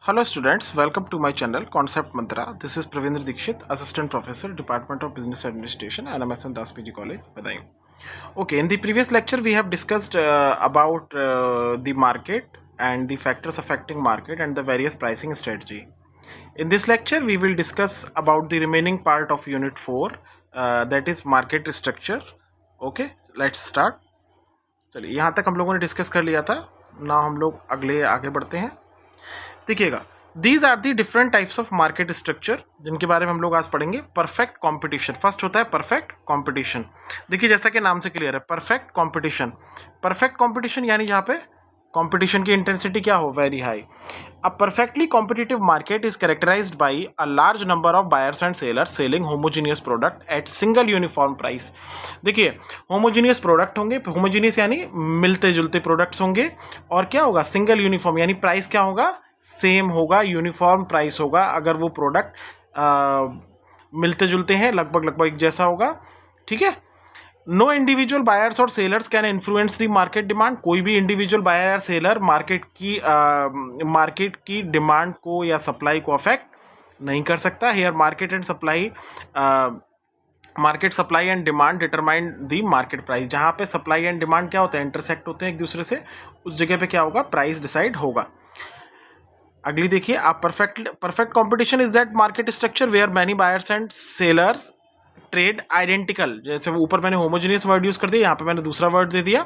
Hello students, welcome to my channel Concept Mantra. This is Pravendra Dikshit, Assistant Professor, Department of Business Administration, NMSN Das PG College, Badaयूं. Okay, in the previous lecture we have discussed about the market and the factors affecting market and the various pricing strategy. In this lecture we will discuss about the remaining part of Unit 4, that is market structure. Okay, let's start. चलिए यहाँ तक हम लोगों ने discuss कर लिया था ना, हम लोग आगे बढ़ते हैं. देखिएगा, these are the different types of market structure जिनके बारे में हम लोग आज पढ़ेंगे. परफेक्ट कंपटीशन फर्स्ट होता है. परफेक्ट कंपटीशन, देखिए जैसा कि नाम से क्लियर है, परफेक्ट कंपटीशन. परफेक्ट कंपटीशन यानी जहाँ पे कंपटीशन की इंटेंसिटी क्या हो, very high. A perfectly competitive market is characterized by a large number of buyers and sellers selling homogeneous product at single uniform price. देखिए, होमोजीनियस प्रोडक्ट होंगे, homogeneous यानी मिलते जुलते प्रोडक्ट्स होंगे, और क्या होगा, सिंगल यूनिफॉर्म यानी प्राइस क्या होगा, सेम होगा, यूनिफॉर्म प्राइस होगा. अगर वो प्रोडक्ट मिलते जुलते हैं, लगभग एक जैसा होगा. ठीक है. नो इंडिविजुअल बायर्स और sellers can influence the market demand. कोई भी इंडिविजुअल बायर या सेलर मार्केट की डिमांड को या सप्लाई को अफेक्ट नहीं कर सकता. Here market supply and demand determine the market price. जहाँ पे सप्लाई एंड डिमांड क्या होते हैं, इंटरसेक्ट होते हैं एक दूसरे से, उस जगह पे क्या होगा, प्राइस डिसाइड होगा. अगली देखिए आप, perfect competition is that market structure where many buyers and sellers trade identical. जैसे ऊपर मैंने होमोजीनियस वर्ड यूज कर दिया, यहाँ पे मैंने दूसरा वर्ड दे दिया,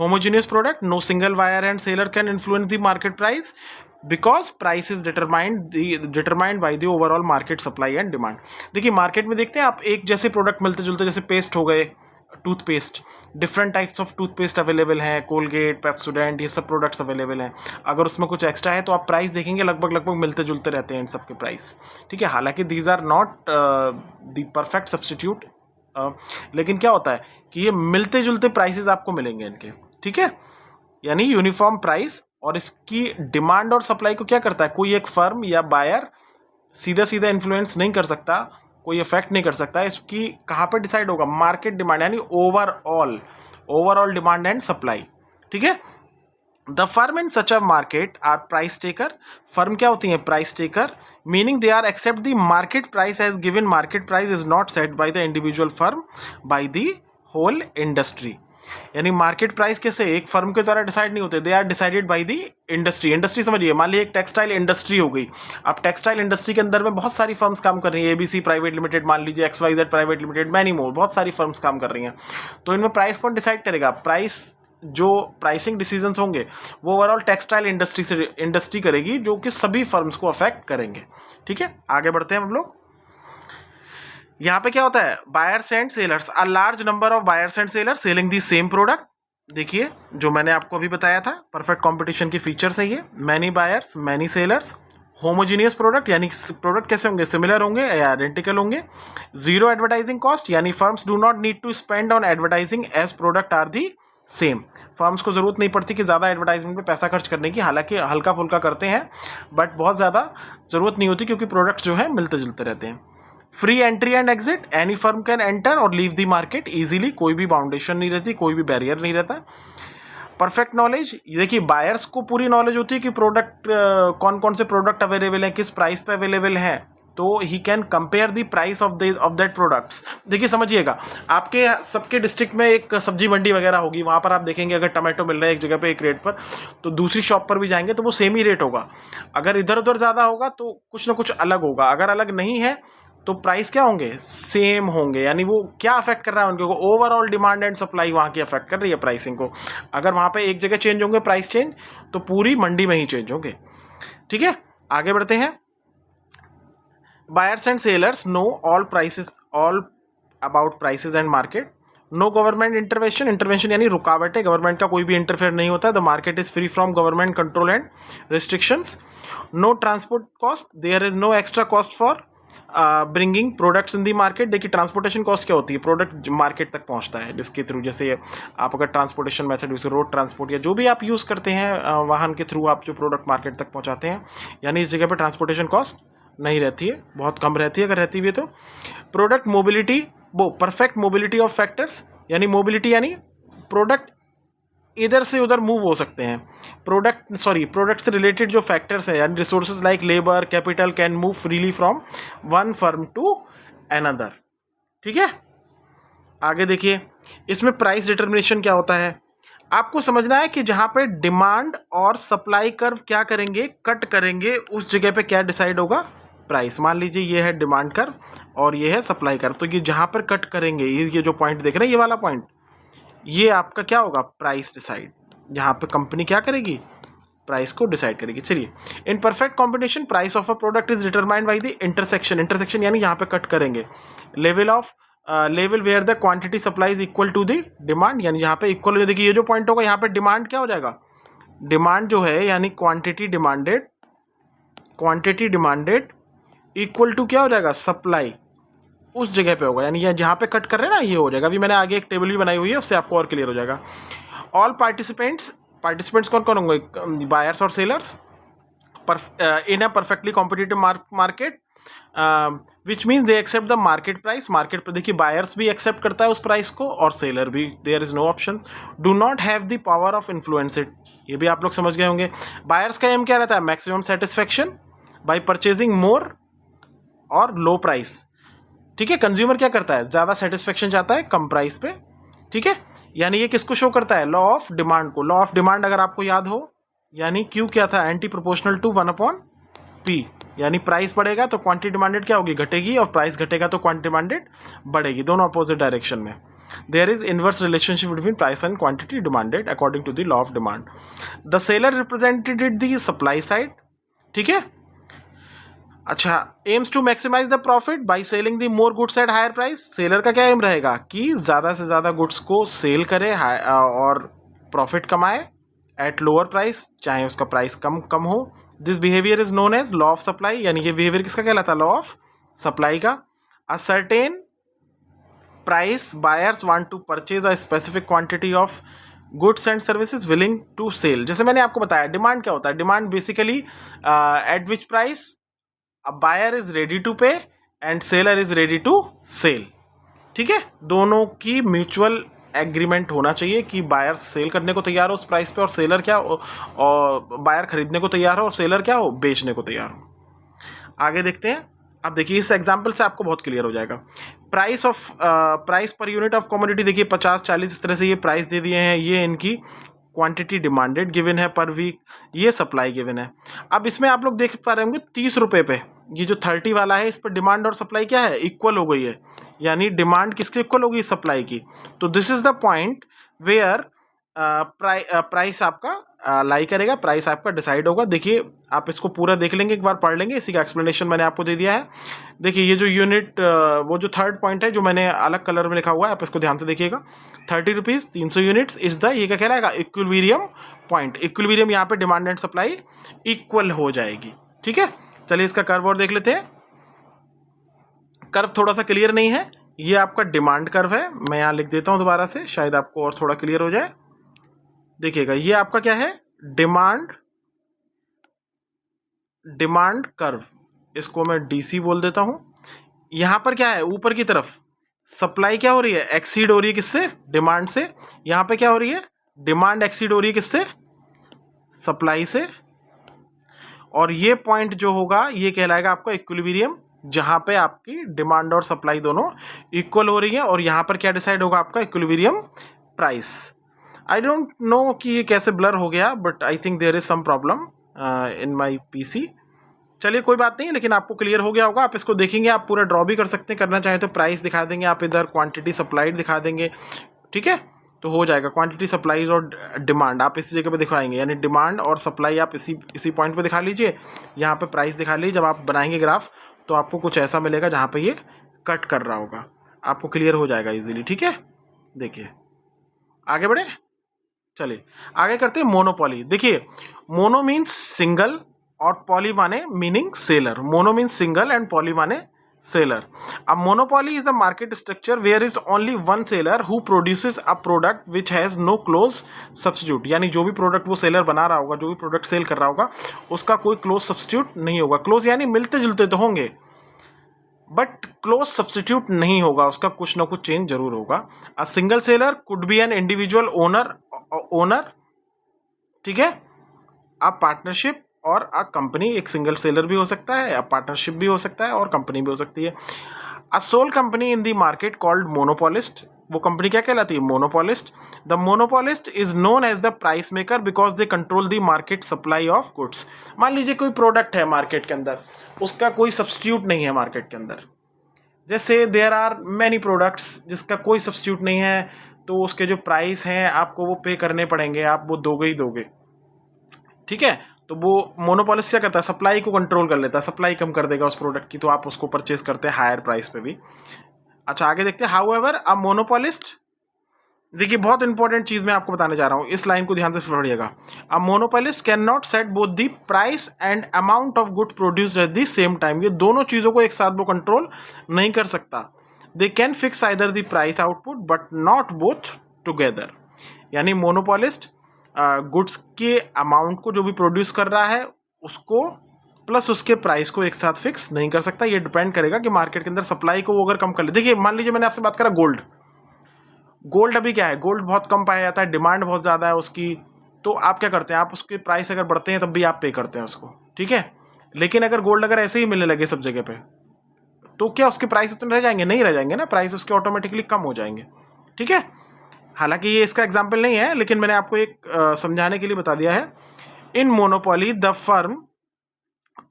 homogeneous product. No single buyer and seller can influence the market price because price is determined by the overall market supply and demand. देखिए मार्केट में देखते हैं आप, एक जैसे प्रोडक्ट मिलते जुलते, जैसे पेस्ट हो गए, toothpaste, different types of toothpaste available हैं, कोलगेट, पेप्सोडेंट, ये सब प्रोडक्ट्स अवेलेबल हैं. अगर उसमें कुछ एक्स्ट्रा है तो आप प्राइस देखेंगे, लगभग मिलते जुलते रहते हैं इन सब के प्राइस. ठीक है. हालांकि these are not the perfect substitute, लेकिन क्या होता है कि ये मिलते जुलते प्राइसेस आपको मिलेंगे इनके. ठीक है. यानी यूनिफॉर्म प्राइस, और इसकी डिमांड और सप्लाई को क्या करता है, कोई एक फर्म या बायर सीधा इन्फ्लुएंस नहीं कर सकता, कोई इफेक्ट नहीं कर सकता. इसकी कहाँ पे डिसाइड होगा, मार्केट डिमांड यानी ओवरऑल डिमांड एंड सप्लाई. ठीक है. The firm in such a market are price taker. Firm क्या होती है, price taker, meaning they are accept the market price as given. Market price is not set by the individual firm, by the whole industry. यानी market price कैसे एक firm के द्वारा decide नहीं होते, they are decided by the industry. Industry समझिए, मान लीजिए एक टेक्सटाइल इंडस्ट्री हो गई. अब टेक्सटाइल इंडस्ट्री के अंदर में बहुत सारी फर्म्स काम कर रही हैं, एबीसी प्राइवेट लिमिटेड, मान लीजिए XYZ private limited, many more, बहुत सारी फर्म्स काम कर रही हैं. तो इनमें प्राइस कौन डिसाइड करेगा, जो प्राइसिंग डिसीजंस होंगे वो ओवरऑल टेक्सटाइल इंडस्ट्री करेगी, जो कि सभी फर्म्स को अफेक्ट करेंगे. ठीक है. आगे बढ़ते हैं हम लोग. यहाँ पे क्या होता है, buyers and sellers, a large number of buyers and sellers selling the same product. देखिए जो मैंने आपको अभी बताया था, परफेक्ट कंपटीशन की फीचर्स है ये. Many buyers, many sellers, homogeneous product यानी प्रोडक्ट कैसे होंगे, सिमिलर होंगे या आइडेंटिकल होंगे. जीरो एडवर्टाइजिंग कॉस्ट यानी firms do not need to spend on advertising as product are the same. Firms को जरूरत नहीं पड़ती कि ज़्यादा एडवर्टाइजमेंट पे पैसा खर्च करने की, हालांकि हल्का फुल्का करते हैं, बट बहुत ज़्यादा ज़रूरत नहीं होती क्योंकि प्रोडक्ट्स जो है मिलते जुलते रहते हैं. Free entry and exit, any firm can enter और लीव द मार्केट इजीली. कोई भी बाउंडेशन नहीं रहती, कोई भी बैरियर नहीं रहता. परफेक्ट नॉलेज, देखिए बायर्स को पूरी नॉलेज होती है कि प्रोडक्ट कौन कौन से प्रोडक्ट अवेलेबल हैं, किस प्राइस पे अवेलेबल हैं, तो he can compare the price of that products. देखिए समझिएगा, आपके सबके डिस्ट्रिक्ट में एक सब्जी मंडी वगैरह होगी, वहाँ पर आप देखेंगे अगर टमाटो मिल रहा है एक जगह पे एक रेट पर, तो दूसरी शॉप पर भी जाएंगे तो वो सेम ही रेट होगा. अगर इधर उधर ज़्यादा होगा तो कुछ ना कुछ अलग होगा, अगर अलग नहीं है तो प्राइस क्या होंगे, सेम होंगे. यानी वो क्या अफेक्ट कर रहा है उनको, ओवरऑल डिमांड एंड सप्लाई वहाँ की अफेक्ट कर रही है प्राइसिंग को. अगर वहाँ पे एक जगह चेंज होंगे प्राइस चेंज, तो पूरी मंडी में ही चेंज होंगे. ठीक है. आगे बढ़ते हैं. Buyers and sellers know all about prices and market. No government intervention यानी रुकावट है, गवर्नमेंट का कोई भी इंटरफेयर नहीं होता. The market is free from government control and restrictions. No transport cost, there is no extra cost for bringing products in the market. देखिए transportation cost क्या होती है, प्रोडक्ट मार्केट तक पहुंचता है जिसके थ्रू, जैसे आप अगर transportation method use road transport या जो भी आप यूज़ करते हैं वाहन के थ्रू आप जो प्रोडक्ट मार्केट तक पहुंचाते हैं, यानी इस जगह पर ट्रांसपोर्टेशन कॉस्ट नहीं रहती है, बहुत कम रहती है, अगर रहती भी है तो. प्रोडक्ट मोबिलिटी, वो परफेक्ट मोबिलिटी ऑफ फैक्टर्स, यानी मोबिलिटी यानी प्रोडक्ट इधर से उधर मूव हो सकते हैं। प्रोडक्ट से रिलेटेड जो फैक्टर्स हैं यानी resources like labour capital can move freely from one firm to another. ठीक है, आगे देखिए, इसमें प्राइस डिटर्मिनेशन क्या होता है। आपको समझना है कि जहां पे डिमांड और सप्लाई कर्व क्या करेंगे, कट करेंगे, उस जगह पे क्या डिसाइड होगा, प्राइस। मान लीजिए ये है डिमांड कर्व और ये है सप्लाई कर्व, तो ये जहां पर कट करेंगे, ये जो पॉइंट देख रहे हैं, ये वाला पॉइंट, ये आपका क्या होगा, प्राइस डिसाइड। यहाँ पे कंपनी क्या करेगी, प्राइस को डिसाइड करेगी। चलिए, in perfect combination price of a product is determined by the intersection यानी यहाँ पे कट करेंगे, level where the quantity supply is equal to the demand, यानी यहाँ पे इक्वल हो। देखिए ये जो पॉइंट होगा यहाँ पे डिमांड क्या हो जाएगा, डिमांड जो है यानी क्वांटिटी डिमांडेड इक्वल टू क्या हो जाएगा, सप्लाई, उस जगह पे होगा। यानी ये जहाँ पे कट कर रहे हैं ना, ये हो जाएगा। अभी मैंने आगे एक टेबल भी बनाई हुई है, उससे आपको और क्लियर हो जाएगा। ऑल पार्टिसिपेंट्स कौन कौन होंगे, बायर्स और sellers in a perfectly competitive market, which means they accept the market price. Market पर देखिए बायर्स भी एक्सेप्ट करता है उस प्राइस को और सेलर भी, there is no option. Do not have the power of influence it, ये भी आप लोग समझ गए होंगे। बायर्स का एम क्या रहता है, मैक्सिमम सेटिस्फेक्शन बाय परचेजिंग मोर और लो प्राइस। ठीक है, कंज्यूमर क्या करता है, ज़्यादा सेटिस्फेक्शन चाहता है कम प्राइस पे। ठीक है, यानी ये किसको शो करता है, लॉ ऑफ डिमांड को। लॉ ऑफ डिमांड अगर आपको याद हो, यानी क्यू क्या था, एंटी प्रोपोर्शनल टू 1/P, यानी प्राइस बढ़ेगा तो क्वांटिटी डिमांडेड क्या होगी, घटेगी, और प्राइस घटेगा तो क्वांटिटी डिमांडेड बढ़ेगी, दोनों अपोजिट डायरेक्शन में। There is inverse relationship between price and quantity demanded according to the law of demand. The seller represented the supply side. ठीक है, अच्छा, aims to maximise the profit by selling the more goods at higher price. Seller का क्या M रहेगा कि ज़्यादा से ज़्यादा गुड्स को सेल करे और प्रॉफिट कमाए एट लोअर प्राइस, चाहे उसका प्राइस कम हो। This behaviour is known as law of supply, यानी ये बिहेवियर किसका कहलाता है, लॉ ऑफ सप्लाई का। A certain price buyers want to purchase a specific quantity of goods and services willing to sell. जैसे मैंने आपको बताया, डिमांड क्या होता है, demand basically at which price a buyer is ready to pay and seller is ready to sell। ठीक है, दोनों की म्यूचुअल एग्रीमेंट होना चाहिए कि बायर सेल करने को तैयार हो उस प्राइस पे, और सेलर क्या हो, और बायर खरीदने को तैयार हो और सेलर क्या हो, बेचने को तैयार हो। आगे देखते हैं। अब देखिए इस एग्जांपल से आपको बहुत क्लियर हो जाएगा। Price per unit of commodity, देखिए 50-40 इस तरह से ये प्राइस दे दिए हैं, ये इनकी क्वांटिटी डिमांडेड गिवन है पर वीक, ये सप्लाई गिवन है। अब इसमें आप लोग देख पा रहे होंगे 30 रुपये पे, ये जो 30 वाला है इस पर डिमांड और सप्लाई क्या है, इक्वल हो गई है, यानी डिमांड किसके इक्वल होगी, सप्लाई की। तो this is the point where price आपका लाई करेगा, प्राइस आपका डिसाइड होगा। देखिए आप इसको पूरा देख लेंगे, एक बार पढ़ लेंगे, इसी का एक्सप्लेनेशन मैंने आपको दे दिया है। देखिए ये जो यूनिट, वो जो थर्ड पॉइंट है जो मैंने अलग कलर में लिखा हुआ है, आप इसको ध्यान से देखिएगा। 30 रुपीज़ 300 यूनिट्स इज द, ये क्या कहलाएगा, इक्विलिब्रियम पॉइंट। इक्विलिब्रियम यहाँ पे डिमांड एंड सप्लाई इक्वल हो जाएगी। ठीक है, चलिए इसका कर्व और देख लेते हैं। कर्व थोड़ा सा क्लियर नहीं है, ये आपका डिमांड कर्व है, मैं यहाँ लिख देता हूँ दोबारा से, शायद आपको और थोड़ा क्लियर हो जाए। देखिएगा ये आपका क्या है, डिमांड कर्व, इसको मैं डीसी बोल देता हूं। यहां पर क्या है, ऊपर की तरफ सप्लाई क्या हो रही है, एक्सीड हो रही है किससे, डिमांड से। यहां पे क्या हो रही है, डिमांड एक्सीड हो रही है किससे, सप्लाई से। और ये पॉइंट जो होगा ये कहलाएगा आपका इक्विलिब्रियम, जहां पे आपकी डिमांड और सप्लाई दोनों इक्वल हो रही है, और यहां पर क्या डिसाइड होगा, आपका equilibrium price. I don't know कि ये कैसे ब्लर हो गया, but I think there is some problem in my PC. चलिए कोई बात नहीं, लेकिन आपको क्लियर हो गया होगा। आप इसको देखेंगे, आप पूरा ड्रॉ भी कर सकते हैं, करना चाहें तो प्राइस दिखा देंगे आप, इधर क्वांटिटी सप्लाइड दिखा देंगे। ठीक है, तो हो जाएगा क्वांटिटी सप्लाई और डिमांड आप इसी जगह पे दिखाएंगे, यानी डिमांड और सप्लाई आप इसी पॉइंट पे दिखा लीजिए, यहाँ पे प्राइस दिखा लीजिए। जब आप बनाएंगे ग्राफ तो आपको कुछ ऐसा मिलेगा जहाँ पे ये कट कर रहा होगा, आपको क्लियर हो जाएगा इजीली। ठीक है, देखिए आगे बढ़े, चलिए आगे करते हैं मोनोपॉली। देखिए मोनो मीन्स सिंगल और पॉली माने meaning seller. Mono means single and poly माने सेलर। अब monopoly is a market structure where is only one seller who produces a product which has no close substitute, यानी जो भी product वो seller बना रहा होगा, जो भी प्रोडक्ट सेल कर रहा होगा, उसका कोई क्लोज सब्स्टिट्यूट नहीं होगा। क्लोज यानी मिलते जुलते तो होंगे, बट क्लोज सब्सटीट्यूट नहीं होगा, उसका कुछ ना कुछ चेंज जरूर होगा। A single seller could be an individual owner, ठीक है, अ पार्टनरशिप और अ कंपनी। एक सिंगल सेलर भी हो सकता है, अ पार्टनरशिप भी हो सकता है और कंपनी भी हो सकती है। A sole company in the market called monopolist, वो कंपनी क्या कहलाती है? Monopolist. The monopolist is known as the price maker because they control the market supply of goods. मान लीजिए कोई प्रोडक्ट है मार्केट के अंदर, उसका कोई सब्स्टिट्यूट नहीं है मार्केट के अंदर, जैसे देयर आर मैनी प्रोडक्ट्स जिसका कोई सब्स्टिट्यूट नहीं है, तो उसके जो प्राइस हैं आपको वो पे करने पड़ेंगे, आप वो दोगे ही दोगे, ठीक है। तो वो मोनोपोलिस्ट क्या करता है? सप्लाई को कंट्रोल कर लेता है, सप्लाई कम कर देगा उस प्रोडक्ट की, तो आप उसको परचेज करते हैं हायर प्राइस पे भी। अच्छा आगे देखते हैं। हाउ एवर अ मोनोपोलिस्ट, देखिए बहुत इंपॉर्टेंट चीज मैं आपको बताने जा रहा हूं, इस लाइन को ध्यान से पढ़िएगा। A monopolist can not set both the price and amount of good produced at the same time, ये दोनों चीजों को एक साथ वो कंट्रोल नहीं कर सकता। They can fix either the price output but not both together, यानी मोनोपोलिस्ट गुड्स के अमाउंट को जो भी प्रोड्यूस कर रहा है उसको प्लस उसके प्राइस को एक साथ फिक्स नहीं कर सकता। ये डिपेंड करेगा कि मार्केट के अंदर सप्लाई को वो अगर कम कर ले। देखिए मान लीजिए मैंने आपसे बात करा गोल्ड, गोल्ड अभी क्या है, गोल्ड बहुत कम पाया जाता है, डिमांड बहुत ज़्यादा है उसकी, तो आप क्या करते हैं, आप उसके प्राइस अगर बढ़ते हैं तब भी आप पे करते हैं उसको, ठीक है। लेकिन अगर गोल्ड अगर ऐसे ही मिलने लगे सब जगह पे, तो क्या उसके प्राइस उतने रह जाएंगे? नहीं रह जाएंगे ना, प्राइस उसके ऑटोमेटिकली कम हो जाएंगे, ठीक है। हालांकि ये इसका एग्जाम्पल नहीं है, लेकिन मैंने आपको एक समझाने के लिए बता दिया है। In monopoly the firm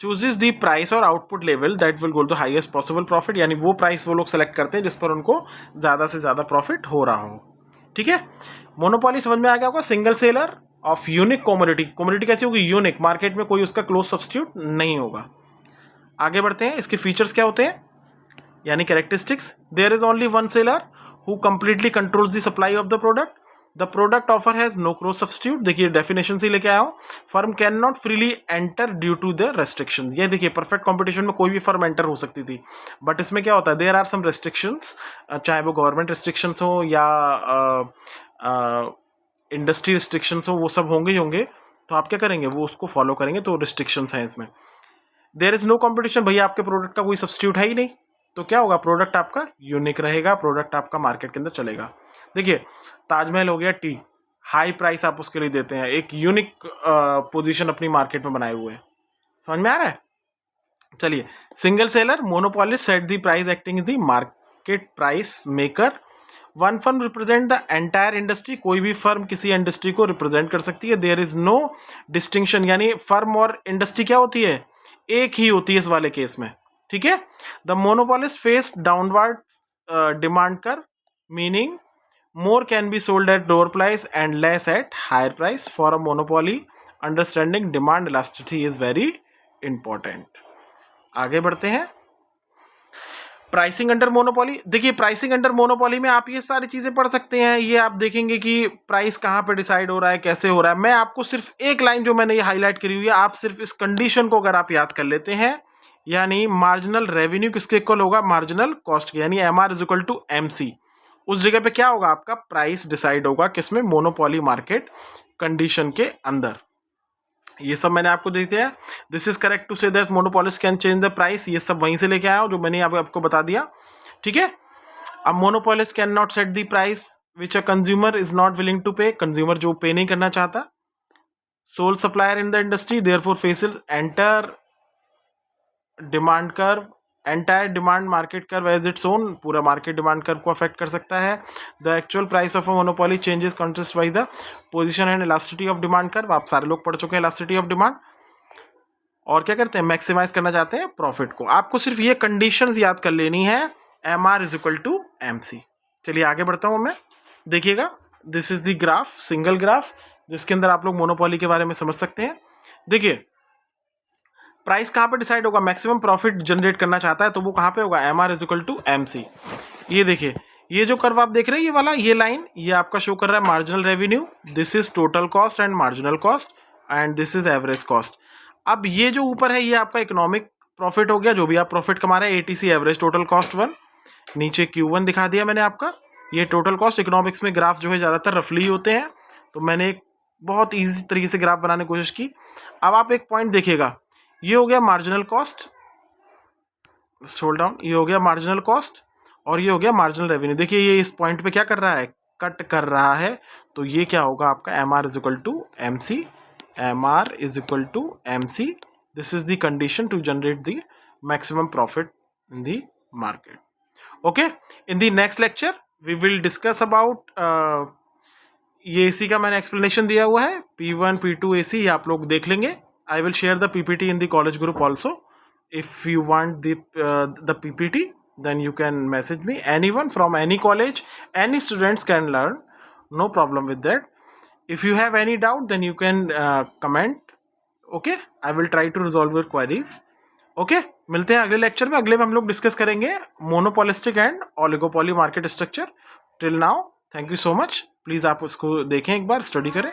chooses the price और output level that will go to highest possible profit, यानी वो प्राइस वो लोग सेलेक्ट करते हैं जिस पर उनको ज़्यादा से ज़्यादा प्रॉफिट हो रहा हो, ठीक है। मोनोपोली समझ में आ गया होगा। Single seller of unique commodity, commodity कैसी होगी? यूनिक, मार्केट में कोई उसका क्लोज सब्स्टिट्यूट नहीं होगा। आगे बढ़ते हैं, इसके फीचर्स क्या होते हैं यानी characteristics. There is only one seller who completely controls the supply of the product. The product offer has no cross substitute, देखिए डेफिनेशन से लेके आया हूँ। Firm can not freely enter due to the restriction, ये देखिए perfect competition में कोई भी फर्म एंटर हो सकती थी, बट इसमें क्या होता है, देयर आर सम रेस्ट्रिक्शंस, चाहे वो गवर्नमेंट रिस्ट्रिक्शंस हो या इंडस्ट्री रिस्ट्रिक्शंस हो, वो सब होंगे ही होंगे। तो आप क्या करेंगे, वो उसको फॉलो करेंगे, तो रिस्ट्रिक्शंस हैं इसमें। देयर इज नो कंपटीशन, भैया आपके प्रोडक्ट का कोई सब्स्टिट्यूट है ही नहीं, तो क्या होगा, प्रोडक्ट आपका यूनिक रहेगा, प्रोडक्ट आपका मार्केट के अंदर चलेगा। देखिए ताजमहल हो गया टी, हाई प्राइस आप उसके लिए देते हैं, एक यूनिक पोजीशन अपनी मार्केट में बनाए हुए हैं, समझ में आ रहा है। चलिए, single seller monopolist set the price acting the market price maker. One firm represent the entire industry, कोई भी फर्म किसी इंडस्ट्री को रिप्रेजेंट कर सकती है। देयर इज नो डिस्टिंक्शन, यानी फर्म और इंडस्ट्री क्या होती है, एक ही होती है इस वाले केस में, ठीक है। The monopolist face downward demand कर, meaning more can be sold at lower price and less at higher price. For a monopoly, understanding demand elasticity is very important. आगे बढ़ते हैं। प्राइसिंग अंडर मोनोपोली, देखिए pricing under monopoly में आप ये सारी चीजें पढ़ सकते हैं, ये आप देखेंगे कि प्राइस कहाँ पे डिसाइड हो रहा है, कैसे हो रहा है। मैं आपको सिर्फ एक लाइन जो मैंने ये हाईलाइट करी हुई है, आप सिर्फ इस कंडीशन को अगर आप याद कर लेते हैं, यानी मार्जिनल रेवेन्यू किसके इक्वल होगा, मार्जिनल कॉस्ट के, यानी MR is equal to MC, उस जगह पे क्या होगा, आपका प्राइस डिसाइड होगा, किसमें, मोनोपोली मार्केट कंडीशन के अंदर। ये सब मैंने आपको दे दिया। This is correct to say that monopolist can change the price, ये सब वहीं से लेके आया हूं जो मैंने आपको बता दिया, ठीक है। अब monopolist can not set the price which a consumer is not willing to pay, consumer जो पे नहीं करना चाहता। Sole supplier in the industry therefore faces enter demand curve, entire demand market curve as its own, पूरा market demand curve को affect कर सकता है। The actual price of a monopoly changes consist by the position and elasticity of demand curve, आप सारे लोग पढ़ चुके हैं इलास्टिसिटी ऑफ डिमांड। और क्या करते हैं, मैक्सिमाइज करना चाहते हैं प्रॉफिट को। आपको सिर्फ ये कंडीशंस याद कर लेनी है, MR is equal to MC। चलिए आगे बढ़ता हूँ मैं, देखिएगा this is the graph, single graph, जिसके अंदर आप लोग मोनोपोली के बारे में समझ सकते हैं। देखिए प्राइस कहाँ पे डिसाइड होगा, मैक्सिमम प्रॉफिट जनरेट करना चाहता है तो वो कहाँ पे होगा, MR is equal to MC। ये देखिए ये जो कर्व आप देख रहे हैं, ये वाला, ये लाइन, ये आपका शो कर रहा है marginal revenue, this is total cost and marginal cost, and this is average cost. अब ये जो ऊपर है ये आपका इकोनॉमिक प्रॉफिट हो गया, जो भी आप प्रॉफिट कमा रहे हैं, ATC एवरेज टोटल कॉस्ट 1, नीचे Q1 दिखा दिया मैंने आपका, ये टोटल कॉस्ट। इकोनॉमिक्स में ग्राफ जो है ज़्यादातर रफली होते हैं, तो मैंने एक बहुत ईजी तरीके से ग्राफ बनाने की कोशिश की। अब आप एक पॉइंट देखिएगा, ये हो गया मार्जिनल कॉस्ट, स्क्रॉल डाउन, ये हो गया मार्जिनल कॉस्ट और ये हो गया मार्जिनल रेवेन्यू। देखिए ये इस पॉइंट पे क्या कर रहा है, कट कर रहा है, तो ये क्या होगा आपका M R is equal to M C, M R is equal to M C. This is the condition to generate the maximum profit in the market. Okay, in the next lecture we will discuss about ये AC का मैंने explanation दिया हुआ है, P1 P2 AC, ये आप लोग देख लेंगे। I will share the PPT in the college group also. If you want the PPT then you can message me. Anyone from any college, any students can learn, no problem with that. If you have any doubt then you can comment. Okay, I will try to resolve your queries. Okay, मिलते हैं अगले lecture में। अगले में हम लोग discuss करेंगे monopolistic and oligopoly market structure. Till now thank you so much. Please आप उसको देखें, एक बार स्टडी करें।